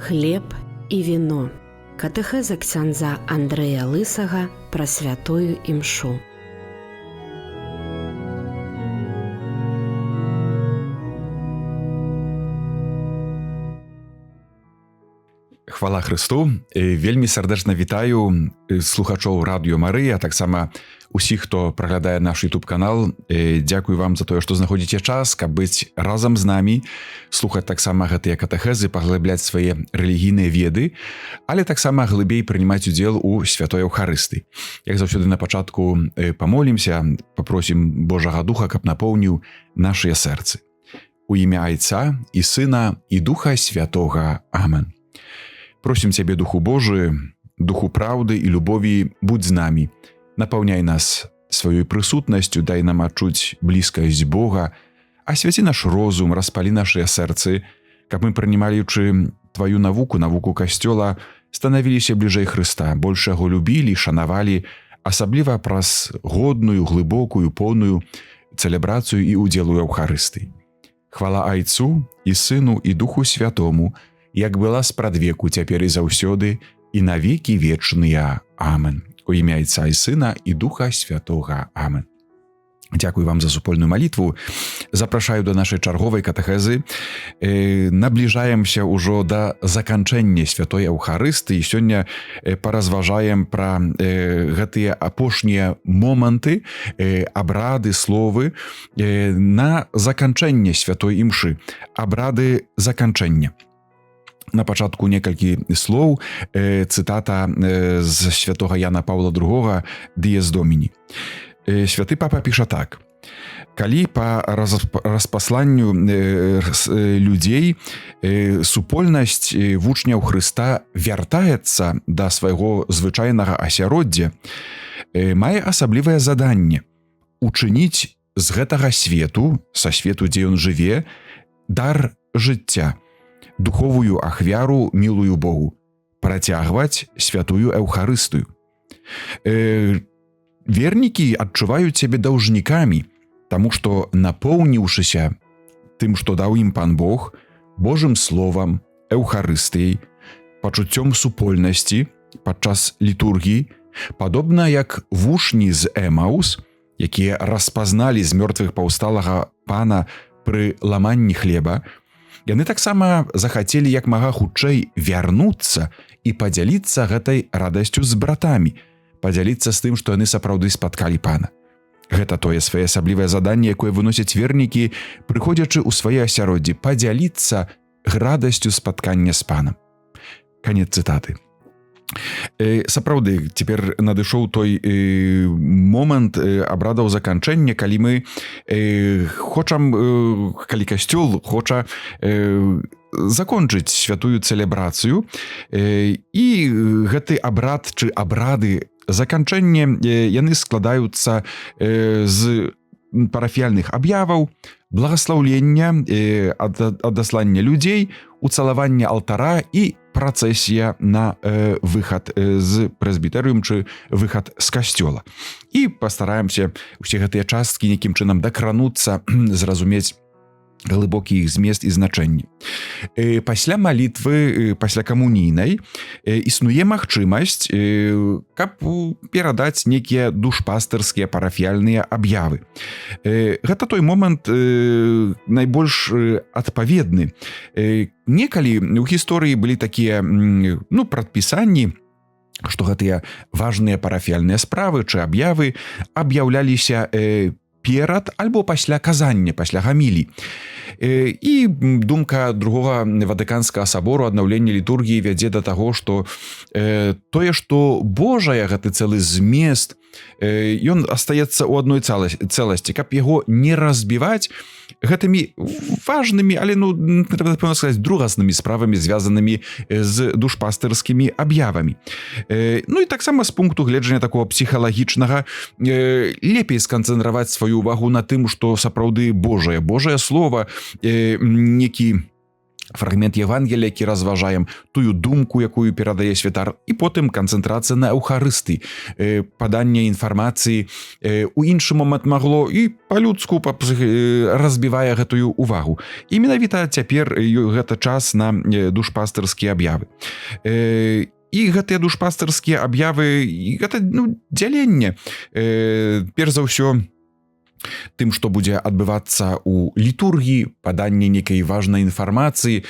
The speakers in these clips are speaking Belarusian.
Хлеб і віно. Катэхеза ксяндза Андрэя Лысага пра святую імшу. Хвала Христу. Вельмі сардэчна вітаю слухачоў Радыё Марыя, а таксама усіх, хто праглядае наш YouTube-канал. Дзякую вам за тое, што знаходзіце час, каб быць разам з намі, слухаць таксама гэтыя катэхезы, паглыбляць свае рэлігійныя веды, але таксама глыбей прынимаць удзел у святой Еўхарыстыі. Як заўсёды на пачатку памолімся, папросім Божага Духа, каб напоўніў нашыя сэрцы. У імя Айца і Сына і Духа Святога. Амен. Просім Цябе, Духу Божы, Духу праўды і любові, будь з намі. Напаўняй нас сваёй прысутнасцю, дай нам адчуць блізкасць Бога, асвяці наш розум, распалі нашыя сэрцы, каб мы, прынімаючы Тваю навуку, навуку Касцёла, станавіліся бліжэй Хрыста, больш яго любілі, шанавалі, асабліва праз годную, глыбокую, поўную цэлебрацыю і удзел у Еўхарыстыі. Хвала Айцу і Сыну і Духу Святому, як была спрадвеку, цяпер і заўсёды, і на векі вечныя. Амен. У імя Айца і Сына і Духа Святога. Амен. Дзякую вам за супольную малітву. Запрашаю до нашай чарговай катэхезы. Набліжаемся ўжо да заканчэння святой Еўхарыстыі. Сёння паразважаем пра гэтыя апошнія моманты, абрады, словы на заканчэнне святой імшы. Абрады заканчэння. На пачатку некалькі слоў, цытата з святога Яна Паўла II «Діез Доміні». Святы папа піша так. Калі па распасланню людзей супольнасць вучняў Хрыста вяртаецца да свайго звычайнага асяроддзя, мае асаблівае заданне учыніць з гэтага свету, са свету, дзе ён жыве, дар жыцця, духовую ахвяру, мілую Богу, працягваць святую Еўхарыстыю. Вернікі адчуваюць сябе даўжнікамі, таму што, напоўніўшыся тым, што даў ім Пан Бог, Божым словам, Еўхарыстыяй, пачуццём супольнасці падчас літургіі, падобна як вучні з Эмаус, якія распазналі з мёртвых паўсталага Пана пры ламанні хлеба, яны таксама захацелі як мага хутчэй вярнуцца і падзяліцца гэтай радасцю з братамі, падзяліцца з тым, што яны сапраўды спаткалі Пана. Гэта тое свае асаблівае заданне, якое выносяць вернікі, прыходзячы ў свае асяроддзі, падзяліцца радасцю спаткання з Панам. Канец цытаты. Сапраўды, цяпер надышоў той момант абрадаў заканчэння, калі мы хочам, калі Касцёл хоча закончыць святую цэлебрацыю, і гэты абрад ці абрады заканчэння, яны складаюцца з парафіяльных аб'яваў, благаслаўлення, адаслання людзей, уцалавання алтара і працэсія на выхад з прэзбітэрыум ці выхад з касцёла. І пастараемся ўсе гэтыя часткі нейкім чынам дакрануцца, зразумець глыбокі іх змест і значэнні. Пасля малітвы, пасля камунійнай, існуе магчымасць, каб перадаць нейкія душпастырскія парафіяльныя аб'явы. Гэта той момант найбольш адпаведны. Некалі ў гісторыі былі такія прадпісанні, што гэтыя важныя парафіяльныя справы ці аб'явы аб'яўляліся перад альбо пасля казання, пасля гамілі. І думка другога Ватыканскага сабору аднаўлення літургіі вядзе да таго, што тое, што Божая гэты цэлы змест, ён астаецца ў адной цэласці, каб яго не разбіваць гэтымі важнымі, але, напэўна сказаць, другаснымі справамі, звязанымі з душпастырскімі аб'явамі. І таксама з пункту гледжання такого псіхалагічнага лепей сканцэнтраваць сваю увагу на тым, што сапраўды Божае Слова, некі фрагмент Евангелія, які разважаем, тую думку, якую перадае святар, і потым канцэнтрацыя на Эўхарысты, паданне інфармацыі у іншы момант магло і па-людску разбівае гэтую увагу. І менавіта цяпер гэта час на душпастырскія аб'явы. І гэтыя душпастырскія аб'явы, гэта дзяленне, перш за ўсё, тым, што будзе адбывацца ў літургіі, паданне нейкай важнай інфармацыі,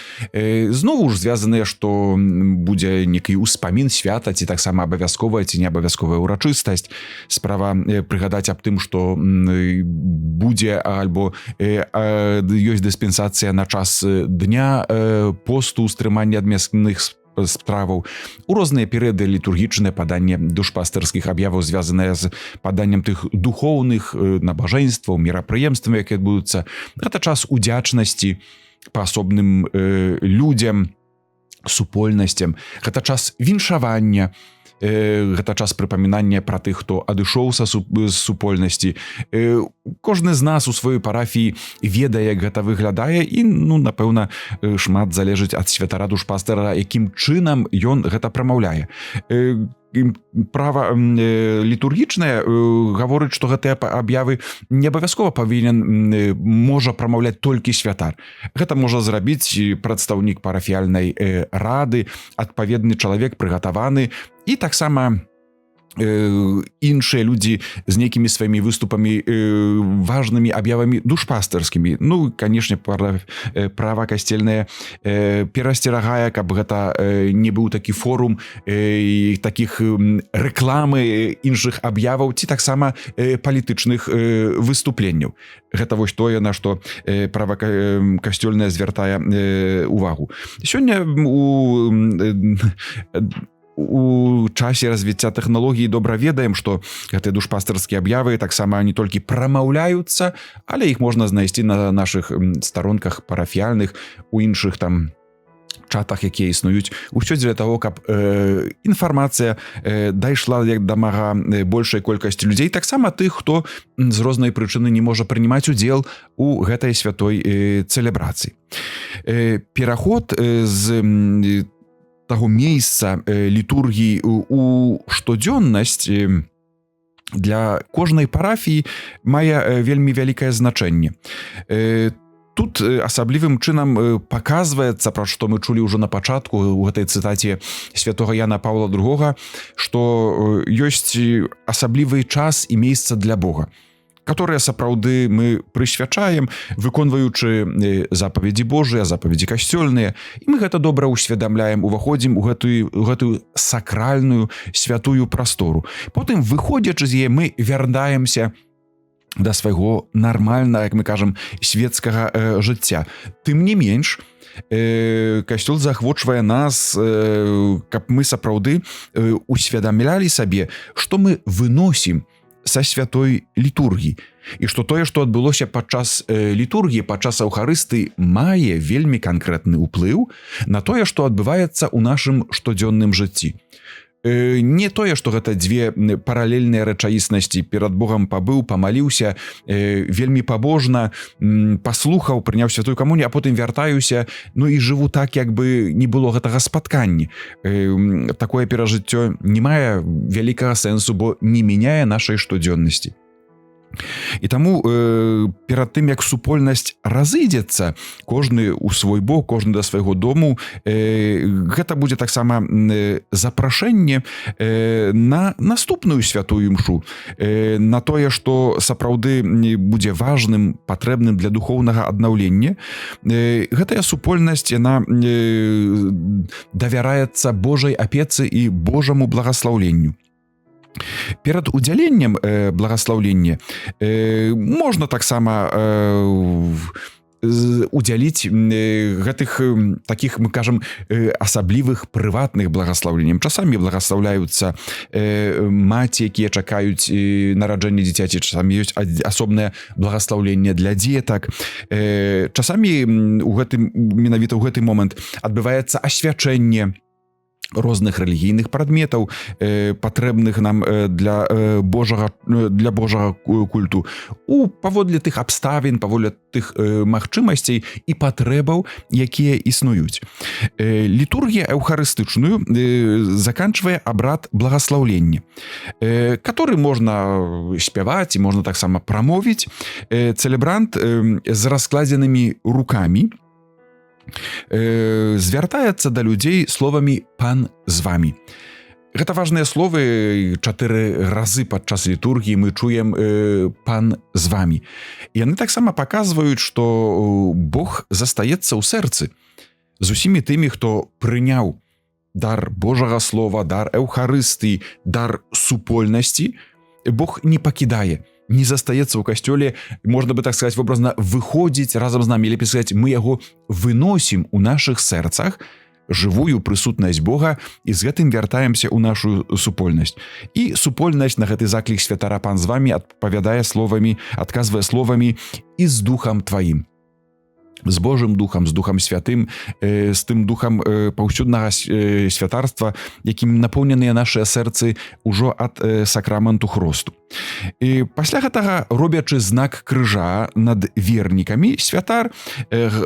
зноwu ж звязаныя, што будзе нейкі ўспамін свята, ці таксама абавязковая ці неабавязковая ўрачыстасць. Справа прыгадаць аб тым, што будзе альбо ёсць дыспенсацыя на час дня посту, стрымання ад мясных справаў. У розныя перыяды літургічнае паданне душпастырскіх аб'яваў звязанае з паданнем тых духоўных набажэнстваў, мерапрыемстваў, якія адбудуцца. Гэта час удзячнасці паасобным людзям, супольнасцям. Гэта час віншавання. Гэта час прыпамінання пра тых, хто адышоў з супольнасці. Кожны з нас у сваёй парафіі ведае, як гэта выглядае, і, напэўна, шмат залежыць ад святара душпастыра, якім чынам ён гэта прамаўляе. Права літургічнае гаворыць, што гэтыя аб'явы не абавязкова можа прамаўляць толькі святар. Гэта можа зрабіць прадстаўнік парафіяльнай рады, адпаведны чалавек прыгатаваны, і таксама іншыя людзі з нейкімі сваімі выступамі, важнымі аб'явамі душпастырскімі. Канешне, права касцельнае перасцерагае, каб гэта не быў такі форум такіх рэкламы іншых аб'яваў ці таксама палітычных выступленняў. Гэта вось тое, на што права касцёльнае звяртае увагу. Сёння у часе развіцця тэхналогій добра ведаем, што гэтыя душпастырскія аб'явы таксама не толькі прамаўляюцца, але іх можна знайсці на нашых старонках парафіяльных, у іншых там чатах, якія існуюць. Усё дзеля таго, каб інфармацыя дайшла як да мага большай колькасці людзей, таксама тых, хто з рознай прычыны не можа прынимаць удзел у гэтай святой цэлебрацыі. Пераход з таго месца літургіі у штодзённасць для кожнай парафіі мае вельмі вялікае значэнне. Тут асаблівым чынам паказваецца, пра што мы чулі ўжо на пачатку у гэтай цытаце святога Яна Паўла II, што ёсць асаблівы час і месца для Бога, которые сапраўды мы прысвячаем, выконваючы запаведзі Божыя, запаведзі касцёльныя, і мы гэта добра ўсведамляем, уваходзім у гэтую сакральную святую прастору. Потым, выходзячы з яе, мы вярнаемся да свайго нармальнага, як мы кажам, светскага жыцця. Тым не менш, касцёл заахвочвае нас, каб мы сапраўды усведамлялі сабе, што мы выносім са святой літургіі. І што тое, што адбылося падчас літургіі, падчас Эўхарысты, мае вельмі канкрэтны ўплыў на тое, што адбываецца ў нашым штодзённым жыцці. Не тое, што гэта дзве паралельныя рэчаіснасці. Перад Богам пабыў, памаліўся, вельмі пабожна, паслухаў, прыняў святую камунію, а потым вяртаюся, і жыву так, як бы не было гэтага спаткання. Такое перажыццё не мае вялікага сэнсу, бо не мяняе нашай штодзённасці. І таму перад тым, як супольнасць разыдзецца, кожны ў свой бок, кожны да свайго дому, гэта будзе таксама запрашэнне на наступную святую імшу, на тое, што сапраўды будзе важным, патрэбным для духоўнага аднаўлення. Гэтая супольнасць, яна давяраецца Божай апецы і Божаму благаслаўленню. Перад удзяленнем благаслаўлення можна таксама удзяліць гэтых такіх, мы кажам, асаблівых прыватных благаслаўленняў. Часамі благаслаўляюцца маці, якія чакаюць нараджэння дзіцяці, часамі ёсць асобнае благаслаўленне для дзетак. Часамі менавіта ў гэты момант адбываецца асвячэнне розных рэлігійных прадметаў, патрэбных нам для Божага культу, паводле тых абставін, паводле тых магчымасцей і патрэбаў, якія існуюць. Літургія эўхарыстычную заканчвае абрад благаслаўлення, который можна спяваць і можна таксама прамовіць. Цэлебрант з раскладзенымі рукамі звяртаецца да людзей словамі «пан з вамі». Гэта важныя словы. 4 разы падчас літургіі мы чуем «пан з вамі». Яны таксама паказваюць, што Бог застаецца ў сэрцы з усімі тымі, хто прыняў дар Божага слова, дар эўхарыстыі, дар супольнасці. Бог не пакідае, не застаецца ў касцёле, можна бы так сказаць вобразна, выходзіць разам з намі, лепей сказаць, мы яго выносім у нашых сэрцах, жывую прысутнасць Бога, і з гэтым вяртаемся ў нашу супольнасць. І супольнасць на гэты заклік святара «пан з вамі» адказвае словамі «і з духам тваім». З Божым духам, з Духам Святым, з тым духам паўсюднага святарства, якім напоўненыя нашыя сэрцы ўжо ад сакраменту хросту. І пасля гэтага, робячы знак крыжа над вернікамі, святар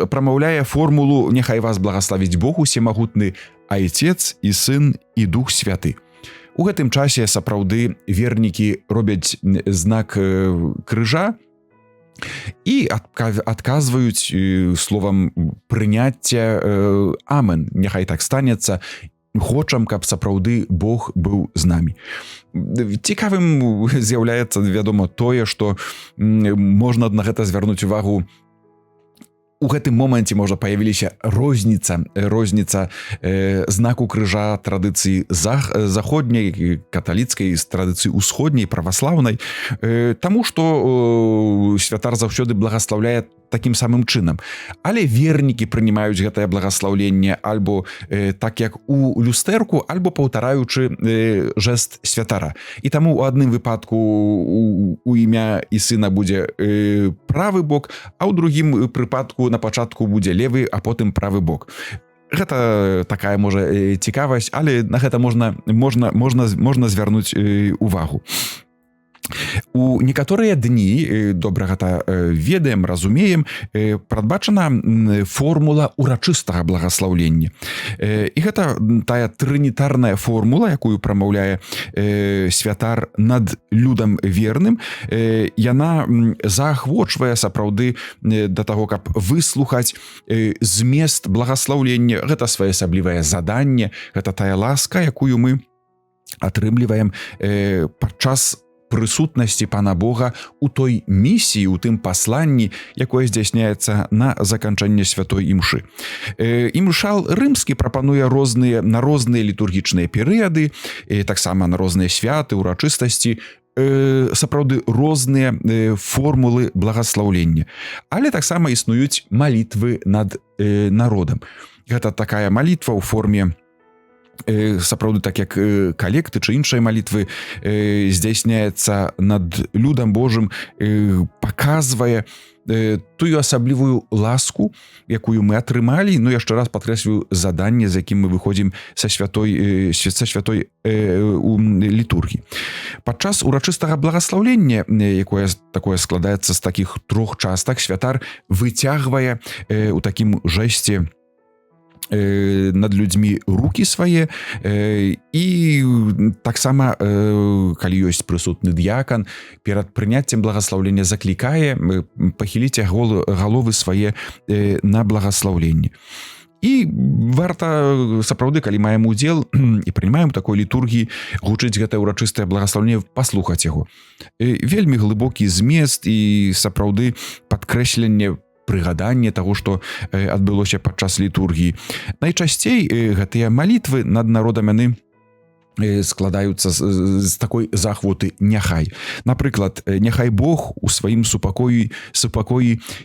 прамаўляе формулу «Няхай вас благаславіць Бог усемагутны, Айцец і Сын і Дух Святы». У гэтым часе сапраўды вернікі робяць знак крыжа і адказваюць словам прыняцця «Амен». Няхай так станецца. Хочам, каб сапраўды Бог быў з намі. Цікавым з'яўляецца, вядома, тое, што можна на гэта звярнуць увагу. У гэтым моманце можа паявіліся розніца знаку крыжа традыцыі заходняй, каталіцкай, з традыцыі усходняй, праваслаўнай, таму што святар заўсёды благаслаўляе такім самым чынам. Але вернікі прынимаюць гэтае благаслаўленне альбо так, як у люстэрку, альбо паўтараючы жэст святара. І таму у адным выпадку у імя і сына будзе правы бок, а ў другім прыпадку на пачатку будзе левы, а потым правы бок. Гэта такая, можа, цікавасць, але на гэта можна звярнуць увагу. У некаторыя дні, добра гэта ведаем, разумеем, прадбачана формула урачыстага благаслаўлення. І гэта тая трынітарная формула, якую прамаўляе святар над людам верным. Яна заахвочвае сапраўды да таго, каб выслухаць змест благаслаўлення. Гэта своеасаблівае заданне, гэта тая ласка, якую мы атрымліваем падчас прысутнасці Пана Бога у той місіі, у тым пасланні, якое здзяйсняецца на заканчэнне святой імшы. Імшал рымскі прапануе на розныя літургічныя перыяды, таксама на розныя святы, урачыстасці, сапраўды розныя формулы благаслаўлення. Але таксама існуюць малітвы над народам. Гэта такая малітва ў форме сапраўды так, як калекты ці іншыя малітвы, здзяйсняецца над людам Божым, паказвае тую асаблівую ласку, якую мы атрымалі. Ну, яшчэ раз падкрэслю заданне, з якім мы выходзім са святой літургіі. Падчас урачыстага благаслаўлення, якое такое складаецца з такіх 3 частак, святар выцягвае у такім жэсце над людзьмі рукі свае, і таксама, калі ёсць прысутны д'якан, перад прыняццем благаслаўлення заклікае пахіліць галовы свае на благаслаўленне. І варта сапраўды, калі маем удзел і прынимаем такой літургіі, гучыць гэтае урачыстае благаслаўленне, паслухаць яго. Вельмі глыбокі змест і сапраўды падкрэсленне, прыгаданне таго, што адбылося падчас літургіі. Найчасцей гэтыя малітвы над народам, яны складаюцца з такой захвоты «няхай». Напрыклад, «Няхай Бог у сваім супакоі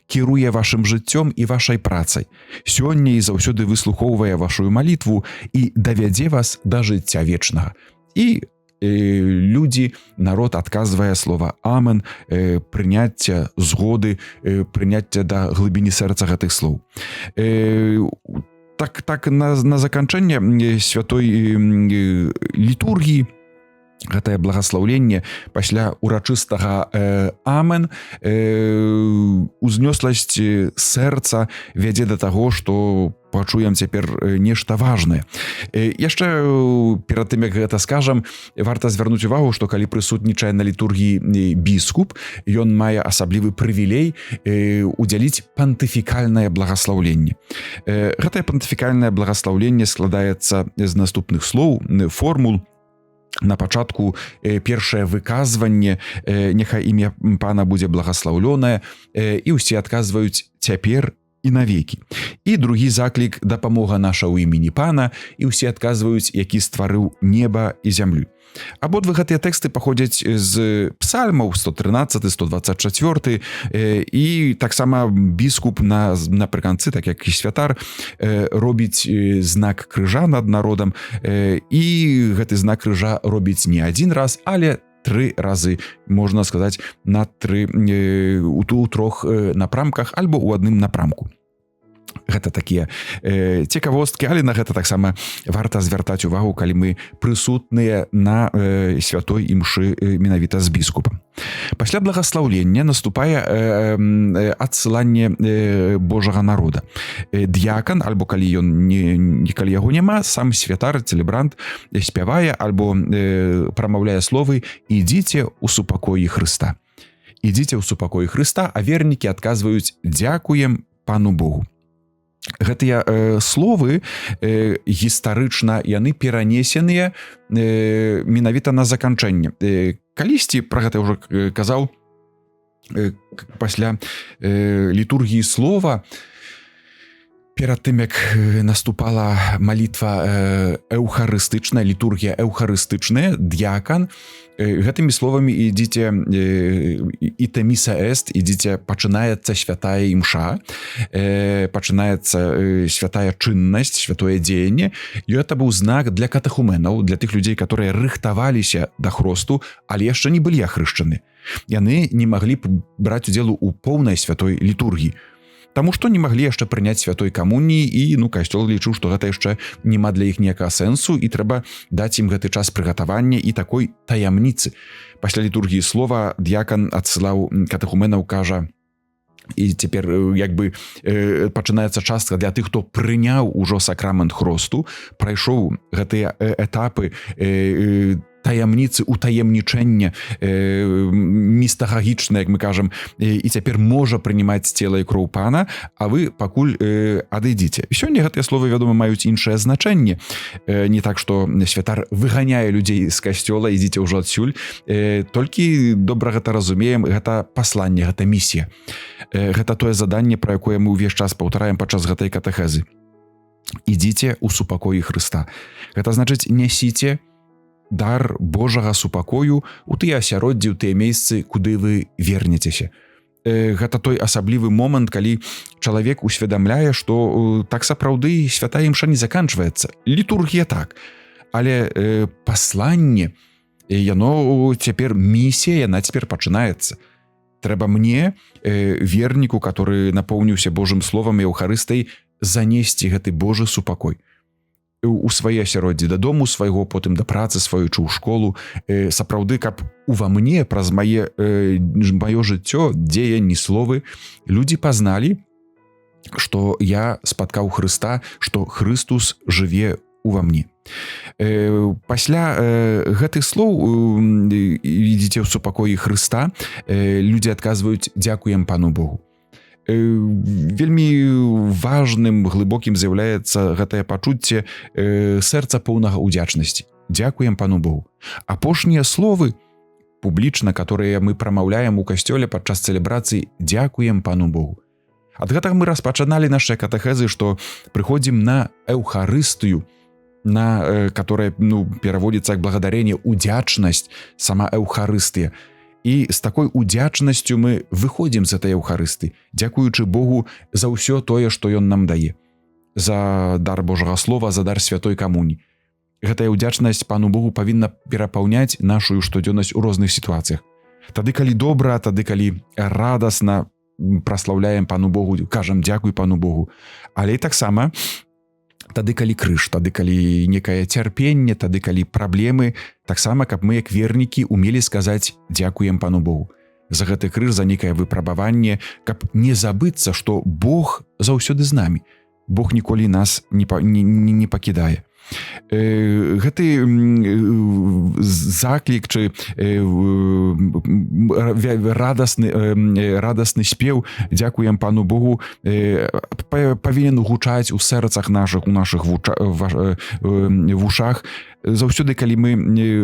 кіруе вашым жыццём і вашай працай. Сёння і заўсёды выслухоўвае вашую малітву і давядзе вас да жыцця вечнага». І людзі, народ адказвае слова «Амен», прыняцця згоды, прыняцця да глыбіні сэрца гэтых слоў. так на заканчэнне святой літургіі, гэтае благаслаўленне пасля урачыстага амен, узнёсласць сэрца вядзе да таго, што пачуем цяпер нешта важнае. Яшчэ перад тым, як гэта скажам, варта звярнуць увагу, што калі прысутнічае на літургіі біскуп, ён мае асаблівы прывілей удзяліць пантыфікальнае благаслаўленне. Гэтае пантыфікальнае благаслаўленне складаецца з наступных слоў, формул. На пачатку першае выказванне, няхай імя Пана будзе благаслаўлёнае, і ўсе адказваюць цяпер і навекі. І другі заклік дапамога наша ў імені Пана, і ўсе адказваюць, які стварыў неба і зямлю. Абодва гэтыя тэксты паходзяць з псальмаў 113, 124, і таксама біскуп напрыканцы, так як і святар, робіць знак крыжа над народам, і гэты знак крыжа робіць не адзін раз, але 3 разы, можна сказаць, у трох напрамках альбо ў адным напрамку. Гэта такія цікавосткі, але на гэта таксама варта звяртаць увагу, калі мы прысутныя на святой імшы менавіта з біскупам. Пасля благаслаўлення наступае адсыланне Божага народа. Д'якан, альбо калі яго няма, сам святар, цэлебрант спявае альбо прамаўляе словы «Ідзіце ў супакоі Хрыста». «Ідзіце ў супакоі Хрыста», а вернікі адказваюць «Дзякуем Пану Богу». Гэтыя словы гістарычна, яны перанесеныя менавіта на заканчэнне. Калісьці, пра гэта ўжо казаў, пасля літургіі слова, перад тым, як наступала малітва эўхарыстычная, літургія эўхарыстычная, д'якан, гэтымі словамі ідзіце «Іте міса эст», ідзіце, пачынаецца святая імша, пачынаецца святая чыннасць, святое дзеянне, і гэта быў знак для катэхуменаў, для тых людзей, которые рыхтаваліся да хросту, але яшчэ не былі ахрышчаны. Яны не маглі браць удзелу ў поўнай святой літургіі. Таму што не маглі яшчэ прыняць святой камуніі, і касцёл лічыў, што гэта яшчэ няма для іх ніякага сэнсу, і трэба даць ім гэты час прыгатавання і такой таямніцы. Пасля літургіі слова д'якан адсылаў катэхуменаў, кажа, і цяпер як бы пачынаецца частка для тых, хто прыняў ужо сакрамент хросту, прайшоў гэтыя этапы таямніцы, утаемнічэння містагагічна, як мы кажам, і цяпер можа прынимаць цела і кроў Пана, а вы пакуль адыдзіце. Сёння гэтыя словы, вядома, маюць іншае значэнне. Не так, што святар выганяе людзей з касцёла, ідзіце ўжо адсюль, толькі добра гэта разумеем, гэта пасланне, гэта місія. Гэта тое заданне, пра якое мы ўвесь час паўтараем падчас гэтай катэхезы. Ідзіце ў супакоі Хрыста. Гэта значыць, нясіце дар Божага супакою у тыя асяроддзі, у тыя месцы, куды вы вернецеся. Гэта той асаблівы момант, калі чалавек усведамляе, што так сапраўды святая імша не заканчваецца. Літургія так, але пасланне, яно цяпер, місія, яна цяпер пачынаецца. Трэба мне, верніку, который напоўніўся Божым словам і Эўхарыстай, занесці гэты Божы супакой у свае асяроддзі, дадому свайго, потым да працы сваёй, чу ў школу, сапраўды, каб ува мне праз маё жыццё, дзеянні, словы, людзі пазналі, што я спаткаў Хрыста, што Хрыстус жыве ува мне. Пасля гэтых слоў «Ідзіце ў супакоі Хрыста», людзі адказваюць «Дзякуем Пану Богу». Вельмі важным, глыбокім з'яўляецца гэтае пачуцце сэрца поўнага ўдзячнасці. Дзякуем Пану Богу. Апошнія словы публічна, которые мы прамаўляем у касцёле падчас цэлебрацыі, дзякуем Пану Богу. Ад гэтага мы распачыналі нашыя катэхезы, што прыходзім на Эўхарыстыю, на которая пераводіцца як благодарение, удзячнасць, сама Эўхарыстыя. І з такой удзячнасцю мы выходзім з этой Эўхарысты, дзякуючы Богу за ўсё тое, што Ён нам дае. За дар Божага слова, за дар святой камуні. Гэтая удзячнасць Пану Богу павінна перапаўняць нашу штодзённасць у розных сітуацыях. Тады, калі добра, тады, калі радасна праслаўляем Пану Богу, кажам дзякуй Пану Богу. Але і таксама тады калі крыж, тады калі некае цярпенне, тады калі праблемы, таксама каб мы як вернікі умелі сказаць дзякуем пану Богу за гэты крыж, за некае выпрабаванне, каб не забыцца, што Бог заўсёды з намі. Бог ніколі нас не пакідае. Гэты заклік чи радасны спеў дзякуем пану Богу павінен гучаць у сэрцах нашых, у нашых вушах заўсёды, калі мы,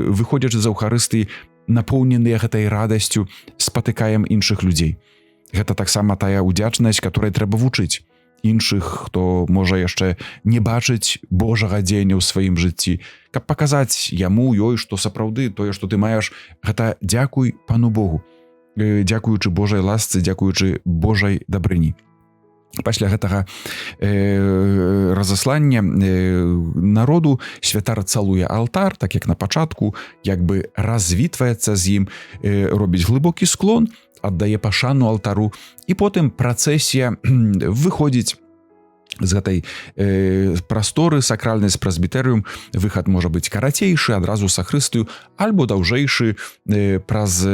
выходзячы з Эўхарыстыі, напоўненыя гэтай радасцю, спатыкаем іншых людзей. Гэта таксама тая ўдзячнасць, которой трэба вучыць іншых, хто можа яшчэ не бачыць Божага дзеяння ў сваім жыцці, каб паказаць яму, ёй, што сапраўды тое, што ты маеш, гэта дзякуй пану Богу, дзякуючы Божай ласцы, дзякуючы Божай дабрыні. Пасля гэтага разаслання народу святар цалуе алтар, так як на пачатку, як бы развітваецца з ім, робіць глыбокі склон, аддае пашану алтару, і потым працэсія выходзіць з гэтай прасторы сакральнай, з прэзбітэрыум. Выхад можа быць карацейшы, адразу сахрыстыю, альбо даўжэйшы праз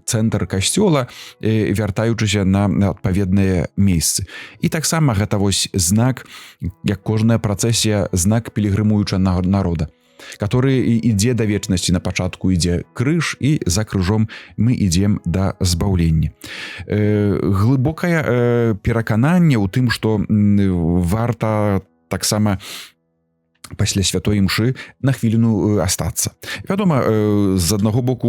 цэнтр касцёла, вяртаючыся на адпаведныя месцы. І таксама гэта вось знак, як кожная працэсія, знак пілігрымуючага народа, который ідзе да вечнасці. На пачатку ідзе крыж, і за крыжом мы ідзем да збаўлення. Глыбокае перакананне ў тым, што варта таксама пасля святой імшы на хвіліну астацца. Вядома, з аднаго боку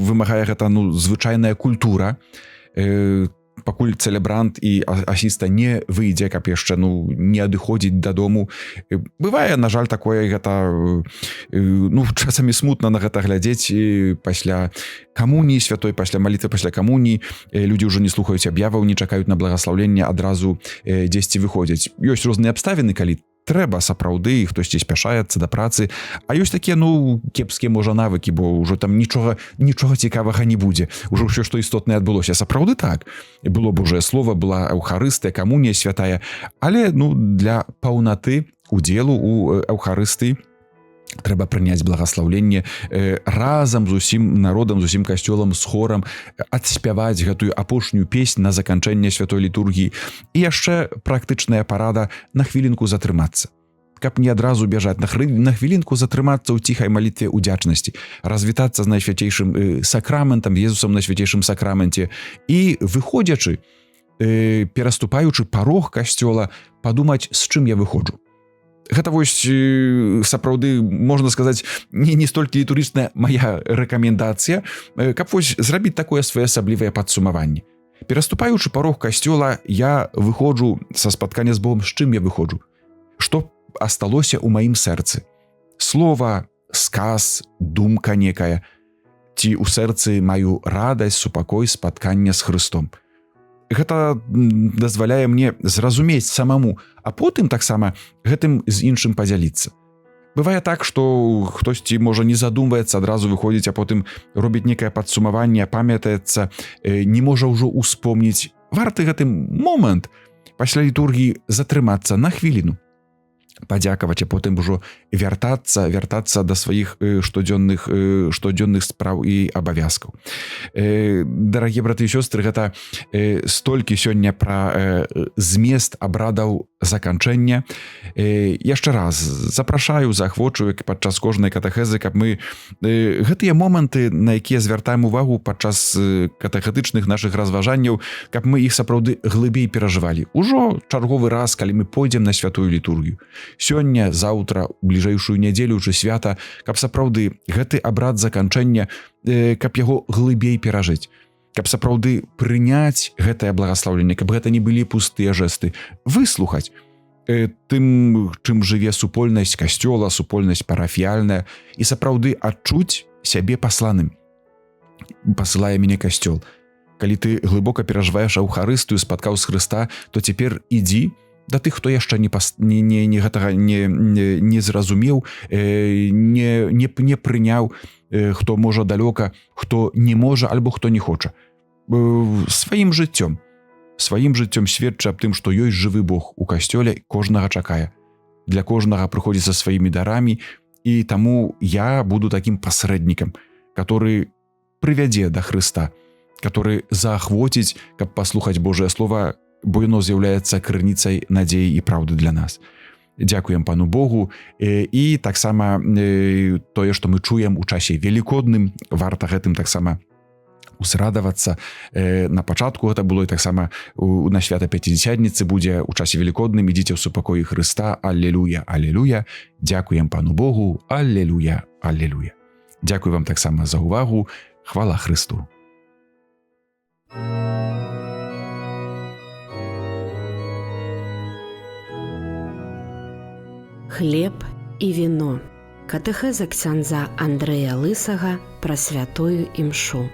вымагае гэта звычайная культура, пакуль цэлебрант і асіста не выйдзе, каб яшчэ не адыходзіць дадому. Бывае, на жаль, такое, гэта часамі смутна на гэта глядзець. Пасля камуніі святой, пасля малітвы, пасля камуніі людзі ўжо не слухаюць аб'яваў, не чакаюць на благаслаўленне, адразу дзесьці выходзяць. Ёсць розныя абставіны, калі трэба сапраўды, хтосьці спяшаецца да працы, а ёсць такія, кепскія, можа, навыкі, бо ўжо там нічога цікавага не будзе. Ужо ўсё, што істотнае, адбылося. Сапраўды так. Было Божае Слова, была Эўхарыстыя, камунія святая, але для паўнаты удзелу у Эўхарыстыі трэба прыняць благаслаўленне разам з усім народам, з усім касцёлам, з хорам, адспяваць гэтую апошнюю песнь на заканчэнне святой літургіі. І яшчэ практычная парада на хвілінку затрымацца. Каб не адразу бяжаць, на хвілінку затрымацца ў ціхай малітве ўдзячнасці, развітацца з найсвяцейшым сакраментам, Езусам на свяцейшым сакраменце, і, выходзячы, пераступаючы парог касцёла, падумаць, з чым я выходжу. Гэта вось сапраўды, можна сказаць, не столькі літургічная мая рэкамендацыя, каб вось зрабіць такое своеасаблівае падсумаванне. Пераступаючы парог касцёла, я выходжу са спаткання з Богом, з чым я выходжу? Што асталося ў маім сэрцы? Слова, сказ, думка некая. Ці ў сэрцы маю радасць, супакой, спаткання з Хрыстом? Гэта дазваляе мне зразумець самому, а потым таксама гэтым з іншым падзяліцца. Бывае так, што хтосьці, можа, не задумваецца, адразу выходзіць, а потым робіць некае падсумаванне, памятаецца, не можа ўжо успомніць. Варты гэты момант пасля літургіі затрымацца на хвіліну, падзякаваць, а потым ужо вяртацца да сваіх штодзённых спраў і абавязкаў. Дарагія браты і сёстры, гэта столькі сёння пра змест абрадаў заканчэння. Яшчэ раз запрашаю, заахвочую падчас кожнай катэхезы, каб мы гэтыя моманты, на якія звяртаем увагу падчас катэхетычных нашых разважанняў, каб мы іх сапраўды глыбей перажывалі. Ужо чарговы раз, калі мы пойдзем на святую літургію. Сёння, заўтра, бліжэйшую нядзелю чи свята, каб сапраўды гэты абрад заканчэння, каб яго глыбей перажыць, каб сапраўды прыняць гэтае благаслаўленне, каб гэта не былі пустыя жэсты, выслухаць тым, чым жыве супольнасць касцёла, супольнасць парафіяльная, і сапраўды адчуць сябе пасланым. Пасылае мяне касцёл. Калі ты глыбока перажываеш Эўхарыстыю, спаткаў з Хрыста, то цяпер ідзі да тых, хто яшчэ гэтага не зразумеў, не прыняў, хто можа далёка, хто не можа, альбо хто не хоча. Сваім жыццём сведчы аб тым, што ёсць жывы Бог у касцёле, кожнага чакае. для кожнага прыходзіць са сваімі дарамі, і таму я буду такім пасрэднікам, который прывядзе да Хрыста, который заахвоціць, каб паслухаць Божае Слова, бо яно з'яўляецца крыніцай надзеі і праўды для нас. Дзякуем Пану Богу, і таксама тое, што мы чуем у часе велікодным, варта гэтым таксама узрадавацца. На пачатку гэта было, і таксама на свята Пяцідзесятніцы будзе у часе велікодным. Ідзіце ў супакоі Хрыста, аллелуя, аллелуя. Дзякуем Пану Богу, аллелуя, аллелуя. Дзякуй вам таксама за ўвагу. Хвала Хрысту. Хлеб і віно. Катэхеза ксяндза Андрэя Лысага пра святую імшу.